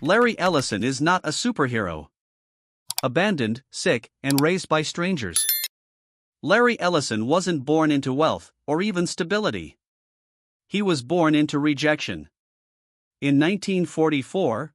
Larry Ellison is not a superhero. Abandoned, sick, and raised by strangers. Larry Ellison wasn't born into wealth, or even stability. He was born into rejection. In 1944,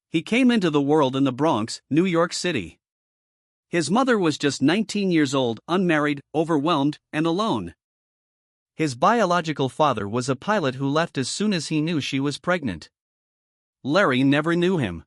he came into the world in the Bronx, New York City. His mother was just 19 years old, unmarried, overwhelmed, and alone. His biological father was a pilot who left as soon as he knew she was pregnant. Larry never knew him.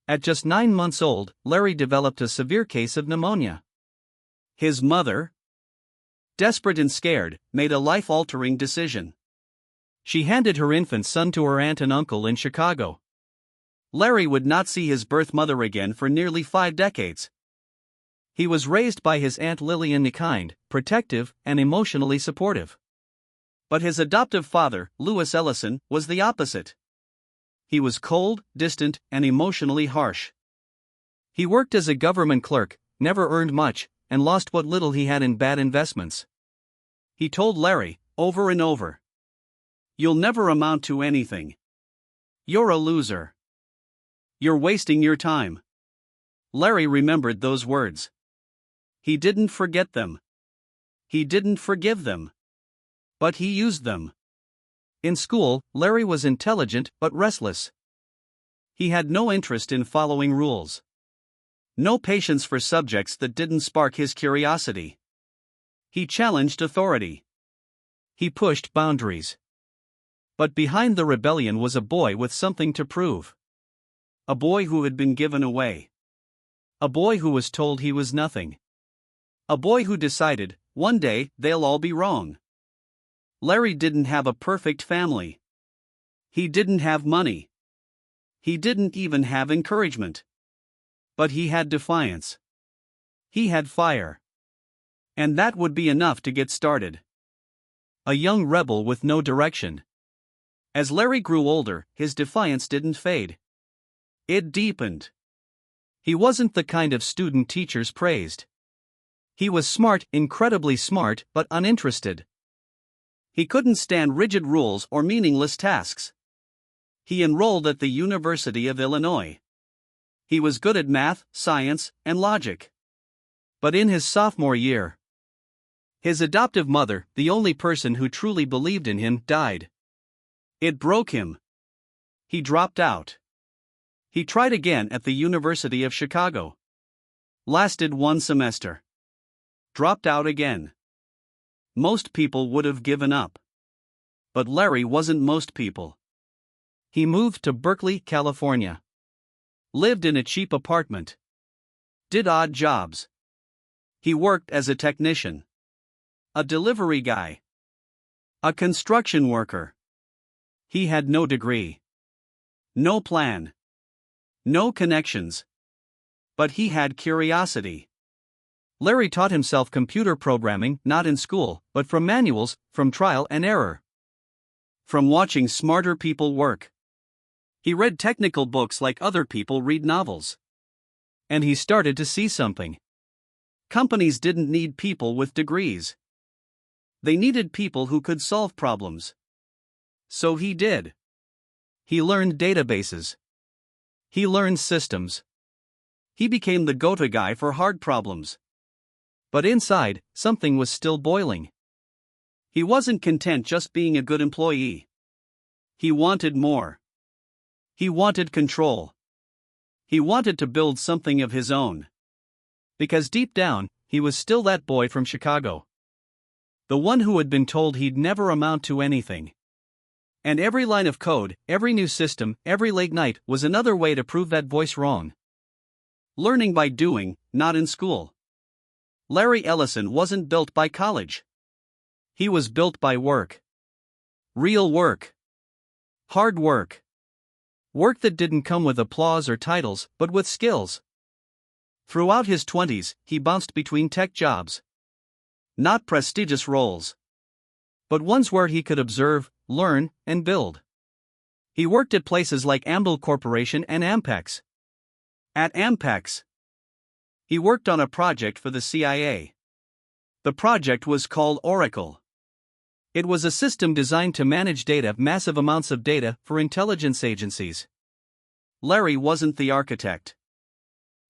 At just 9 months old, Larry developed a severe case of pneumonia. His mother, desperate and scared, made a life-altering decision. She handed her infant son to her aunt and uncle in Chicago. Larry would not see his birth mother again for nearly 5 decades. He was raised by his Aunt Lillian, kind, protective, and emotionally supportive. But his adoptive father, Louis Ellison, was the opposite. He was cold, distant, and emotionally harsh. He worked as a government clerk, never earned much, and lost what little he had in bad investments. He told Larry, over and over, "You'll never amount to anything. You're a loser. You're wasting your time." Larry remembered those words. He didn't forget them. He didn't forgive them. But he used them. In school, Larry was intelligent but restless. He had no interest in following rules. No patience for subjects that didn't spark his curiosity. He challenged authority. He pushed boundaries. But behind the rebellion was a boy with something to prove. A boy who had been given away. A boy who was told he was nothing. A boy who decided, one day, they'll all be wrong. Larry didn't have a perfect family. He didn't have money. He didn't even have encouragement. But he had defiance. He had fire. And that would be enough to get started. A young rebel with no direction. As Larry grew older, his defiance didn't fade. It deepened. He wasn't the kind of student teachers praised. He was smart, incredibly smart, but uninterested. He couldn't stand rigid rules or meaningless tasks. He enrolled at the University of Illinois. He was good at math, science, and logic. But in his sophomore year, his adoptive mother, the only person who truly believed in him, died. It broke him. He dropped out. He tried again at the University of Chicago. Lasted 1 semester. Dropped out again. Most people would have given up. But Larry wasn't most people. He moved to Berkeley, California. Lived in a cheap apartment. Did odd jobs. He worked as a technician. A delivery guy. A construction worker. He had no degree. No plan. No connections. But he had curiosity. Larry taught himself computer programming not in school, but from manuals, from trial and error. From watching smarter people work. He read technical books like other people read novels. And he started to see something. Companies didn't need people with degrees. They needed people who could solve problems. So he did. He learned databases. He learned systems. He became the go-to guy for hard problems. But inside, something was still boiling. He wasn't content just being a good employee. He wanted more. He wanted control. He wanted to build something of his own. Because deep down, he was still that boy from Chicago. The one who had been told he'd never amount to anything. And every line of code, every new system, every late night was another way to prove that voice wrong. Learning by doing, not in school. Larry Ellison wasn't built by college. He was built by work. Real work. Hard work. Work that didn't come with applause or titles, but with skills. Throughout his 20s, he bounced between tech jobs. Not prestigious roles. But ones where he could observe, learn, and build. He worked at places like Ambil Corporation and Ampex. At Ampex, he worked on a project for the CIA. The project was called Oracle. It was a system designed to manage data, massive amounts of data, for intelligence agencies. Larry wasn't the architect.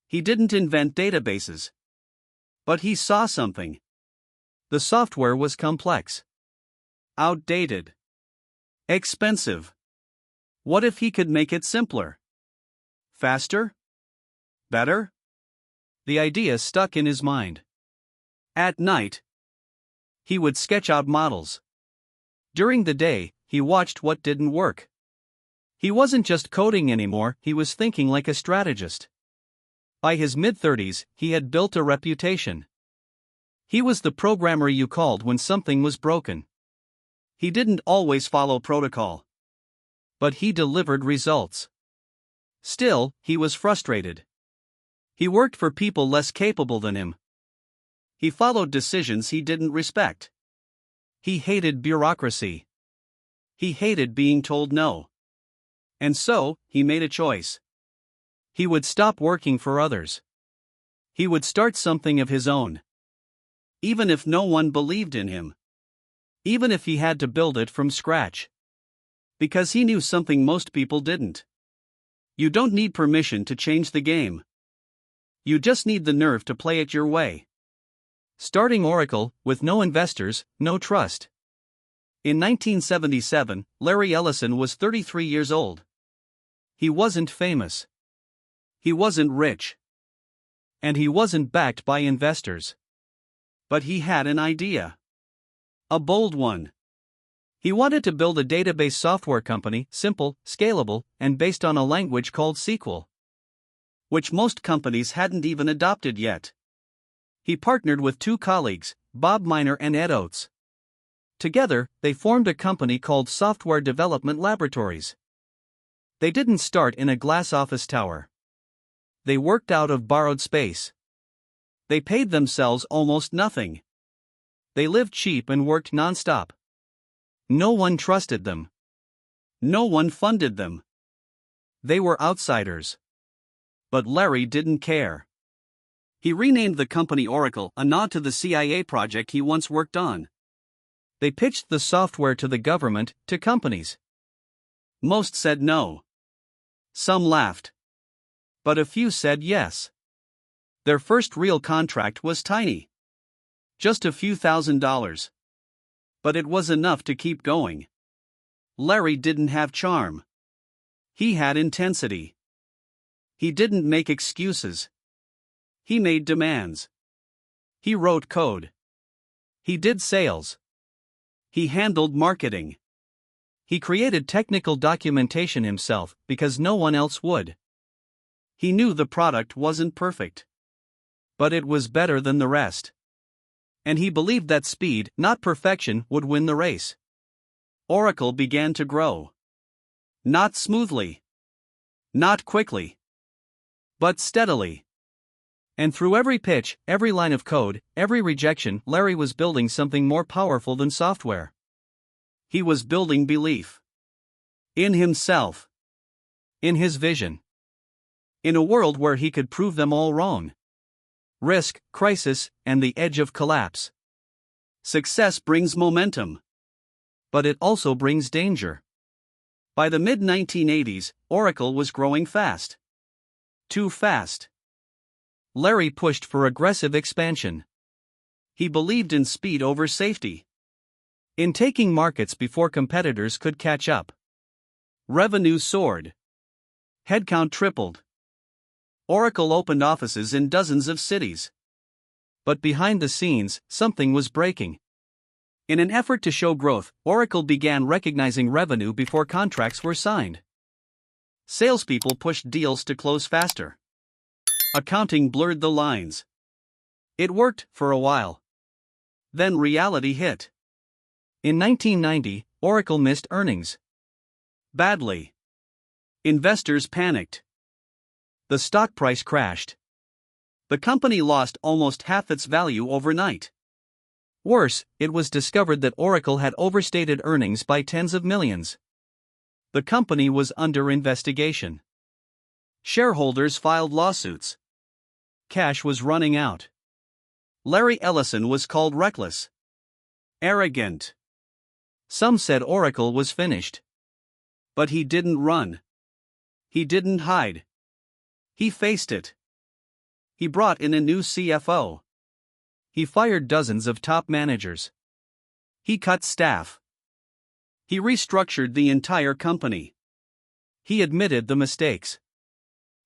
He didn't invent databases. But he saw something. The software was complex, outdated, expensive. What if he could make it simpler? Faster? Better? The idea stuck in his mind. At night, he would sketch out models. During the day, he watched what didn't work. He wasn't just coding anymore, he was thinking like a strategist. By his mid-30s, he had built a reputation. He was the programmer you called when something was broken. He didn't always follow protocol. But he delivered results. Still, he was frustrated. He worked for people less capable than him. He followed decisions he didn't respect. He hated bureaucracy. He hated being told no. And so, he made a choice. He would stop working for others. He would start something of his own. Even if no one believed in him. Even if he had to build it from scratch. Because he knew something most people didn't. You don't need permission to change the game. You just need the nerve to play it your way. Starting Oracle, with no investors, no trust. In 1977, Larry Ellison was 33 years old. He wasn't famous. He wasn't rich. And he wasn't backed by investors. But he had an idea. A bold one. He wanted to build a database software company, simple, scalable, and based on a language called SQL. Which most companies hadn't even adopted yet. He partnered with two colleagues, Bob Miner and Ed Oates. Together, they formed a company called Software Development Laboratories. They didn't start in a glass office tower. They worked out of borrowed space. They paid themselves almost nothing. They lived cheap and worked non-stop. No one trusted them. No one funded them. They were outsiders. But Larry didn't care. He renamed the company Oracle, a nod to the CIA project he once worked on. They pitched the software to the government, to companies. Most said no. Some laughed. But a few said yes. Their first real contract was tiny. Just a few $1,000s. But it was enough to keep going. Larry didn't have charm. He had intensity. He didn't make excuses. He made demands. He wrote code. He did sales. He handled marketing. He created technical documentation himself because no one else would. He knew the product wasn't perfect. But it was better than the rest. And he believed that speed, not perfection, would win the race. Oracle began to grow. Not smoothly. Not quickly. But steadily. And through every pitch, every line of code, every rejection, Larry was building something more powerful than software. He was building belief. In himself. In his vision. In a world where he could prove them all wrong. Risk, crisis, and the edge of collapse. Success brings momentum. But it also brings danger. By the mid-1980s, Oracle was growing fast. Too fast. Larry pushed for aggressive expansion. He believed in speed over safety. In taking markets before competitors could catch up. Revenue soared. Headcount tripled. Oracle opened offices in dozens of cities. But behind the scenes, something was breaking. In an effort to show growth, Oracle began recognizing revenue before contracts were signed. Salespeople pushed deals to close faster. Accounting blurred the lines. It worked for a while. Then reality hit. In 1990, Oracle missed earnings. Badly. Investors panicked. The stock price crashed. The company lost almost half its value overnight. Worse, it was discovered that Oracle had overstated earnings by tens of millions. The company was under investigation. Shareholders filed lawsuits. Cash was running out. Larry Ellison was called reckless. Arrogant. Some said Oracle was finished. But he didn't run. He didn't hide. He faced it. He brought in a new CFO. He fired dozens of top managers. He cut staff. He restructured the entire company. He admitted the mistakes.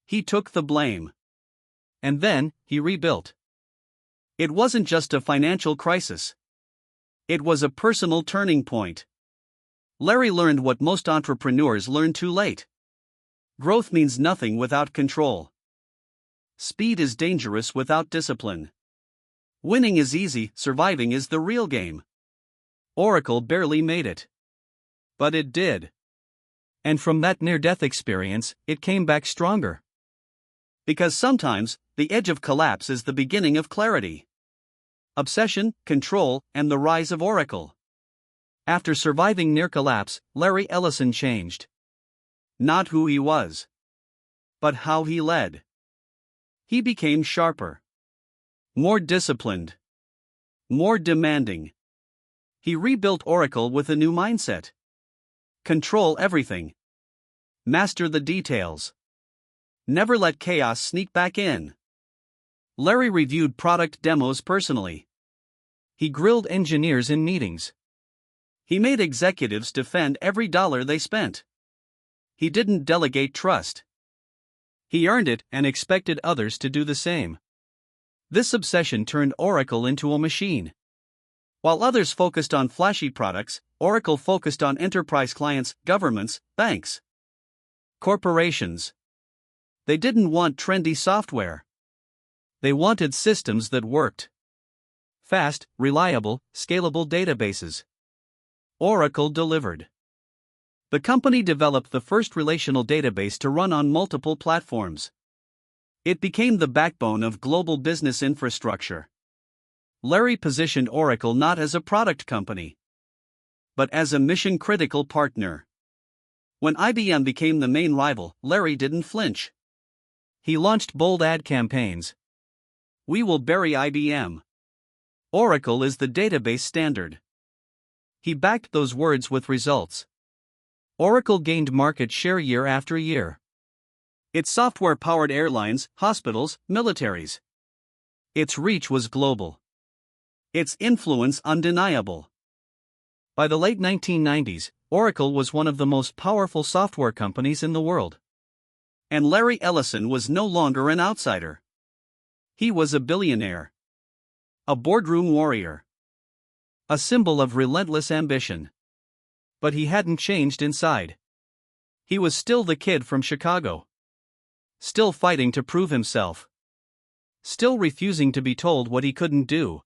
He took the blame. And then, he rebuilt. It wasn't just a financial crisis. It was a personal turning point. Larry learned what most entrepreneurs learn too late. Growth means nothing without control. Speed is dangerous without discipline. Winning is easy, surviving is the real game. Oracle barely made it. But it did. And from that near-death experience, it came back stronger. Because sometimes, the edge of collapse is the beginning of clarity. Obsession, control, and the rise of Oracle. After surviving near collapse, Larry Ellison changed. Not who he was, but how he led. He became sharper, more disciplined, more demanding. He rebuilt Oracle with a new mindset. Control everything. Master the details. Never let chaos sneak back in. Larry reviewed product demos personally. He grilled engineers in meetings. He made executives defend every dollar they spent. He didn't delegate trust. He earned it and expected others to do the same. This obsession turned Oracle into a machine. While others focused on flashy products, Oracle focused on enterprise clients, governments, banks, corporations. They didn't want trendy software. They wanted systems that worked. Fast, reliable, scalable databases. Oracle delivered. The company developed the first relational database to run on multiple platforms. It became the backbone of global business infrastructure. Larry positioned Oracle not as a product company, but as a mission-critical partner. When IBM became the main rival, Larry didn't flinch. He launched bold ad campaigns. "We will bury IBM. Oracle is the database standard." He backed those words with results. Oracle gained market share year after year. Its software powered airlines, hospitals, militaries. Its reach was global. Its influence undeniable. By the late 1990s, Oracle was one of the most powerful software companies in the world. And Larry Ellison was no longer an outsider. He was a billionaire. A boardroom warrior. A symbol of relentless ambition. But he hadn't changed inside. He was still the kid from Chicago. Still fighting to prove himself. Still refusing to be told what he couldn't do.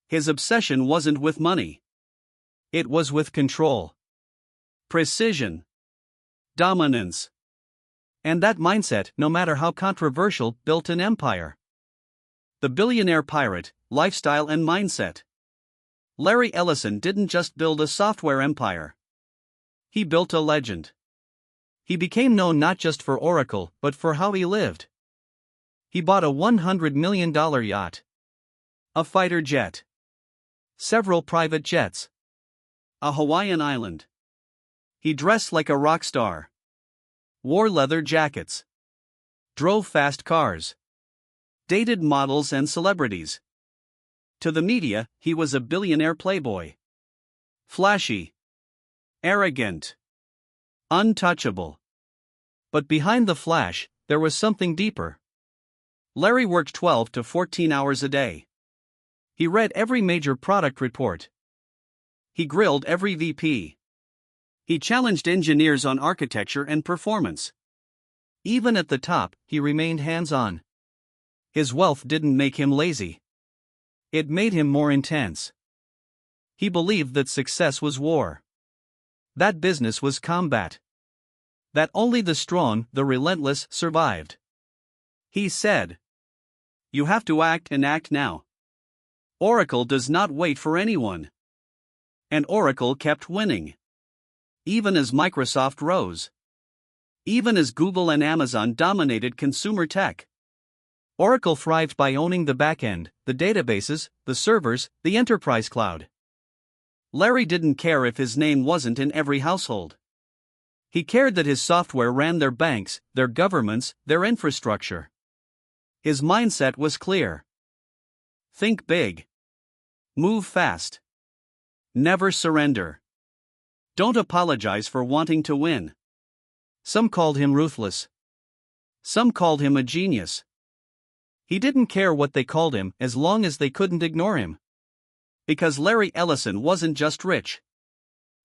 His obsession wasn't with money. It was with control. Precision. Dominance. And that mindset, no matter how controversial, built an empire. The billionaire pirate, lifestyle and mindset. Larry Ellison didn't just build a software empire. He built a legend. He became known not just for Oracle, but for how he lived. He bought a $100 million yacht. A fighter jet. Several private jets. A Hawaiian island. He dressed like a rock star. Wore leather jackets. Drove fast cars. Dated models and celebrities. To the media, he was a billionaire playboy. Flashy. Arrogant. Untouchable. But behind the flash, there was something deeper. Larry worked 12 to 14 hours a day. He read every major product report. He grilled every VP. He challenged engineers on architecture and performance. Even at the top, he remained hands-on. His wealth didn't make him lazy. It made him more intense. He believed that success was war. That business was combat. That only the strong, the relentless, survived. He said, "You have to act and act now. Oracle does not wait for anyone." And Oracle kept winning. Even as Microsoft rose. Even as Google and Amazon dominated consumer tech. Oracle thrived by owning the backend, the databases, the servers, the enterprise cloud. Larry didn't care if his name wasn't in every household. He cared that his software ran their banks, their governments, their infrastructure. His mindset was clear. Think big. Move fast. Never surrender. Don't apologize for wanting to win. Some called him ruthless. Some called him a genius. He didn't care what they called him as long as they couldn't ignore him. Because Larry Ellison wasn't just rich.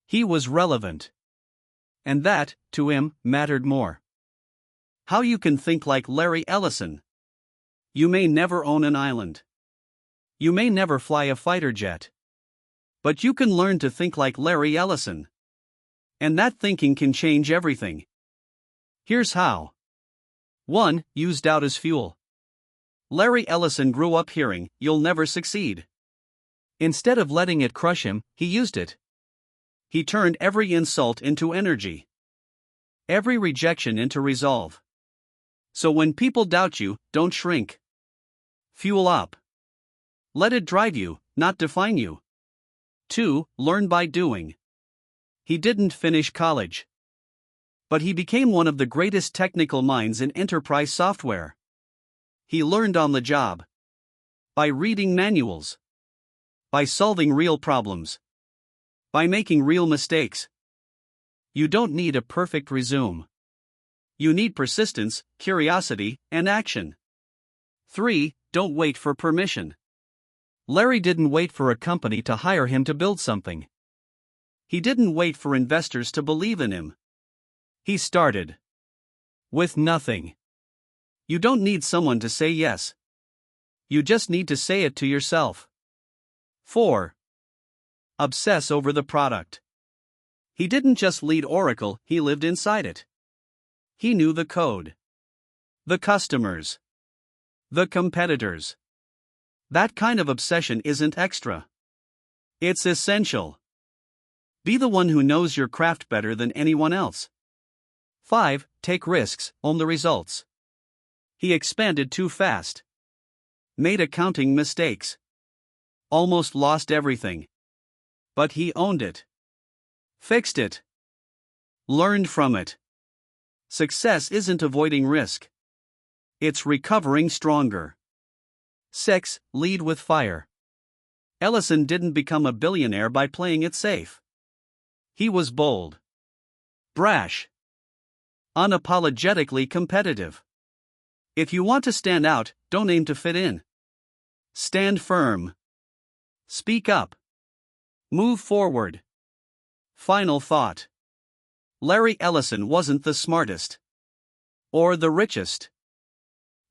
He was relevant. And that, to him, mattered more. How you can think like Larry Ellison. You may never own an island. You may never fly a fighter jet. But you can learn to think like Larry Ellison. And that thinking can change everything. Here's how. 1. Use doubt as fuel. Larry Ellison grew up hearing, "You'll never succeed." Instead of letting it crush him, he used it. He turned every insult into energy. Every rejection into resolve. So when people doubt you, don't shrink. Fuel up. Let it drive you, not define you. 2. Learn by doing. He didn't finish college. But he became one of the greatest technical minds in enterprise software. He learned on the job. By reading manuals. By solving real problems. By making real mistakes. You don't need a perfect resume. You need persistence, curiosity, and action. 3. Don't wait for permission. Larry didn't wait for a company to hire him to build something. He didn't wait for investors to believe in him. He started. With nothing. You don't need someone to say yes. You just need to say it to yourself. 4. Obsess over the product. He didn't just lead Oracle, he lived inside it. He knew the code. The customers. The competitors. That kind of obsession isn't extra. It's essential. Be the one who knows your craft better than anyone else. 5. Take risks, own the results. He expanded too fast. Made accounting mistakes. Almost lost everything. But he owned it. Fixed it. Learned from it. Success isn't avoiding risk. It's recovering stronger. 6. Lead with fire. Ellison didn't become a billionaire by playing it safe. He was bold. Brash. Unapologetically competitive. If you want to stand out, don't aim to fit in. Stand firm. Speak up. Move forward. Final thought. Larry Ellison wasn't the smartest. Or the richest.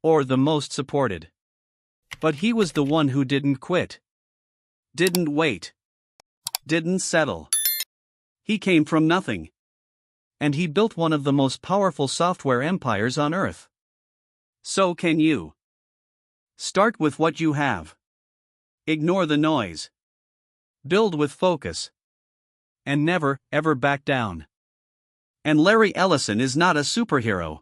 Or the most supported. But he was the one who didn't quit. Didn't wait. Didn't settle. He came from nothing. And he built one of the most powerful software empires on Earth. So can you. Start with what you have. Ignore the noise. Build with focus. And never, ever back down. And Larry Ellison is not a superhero.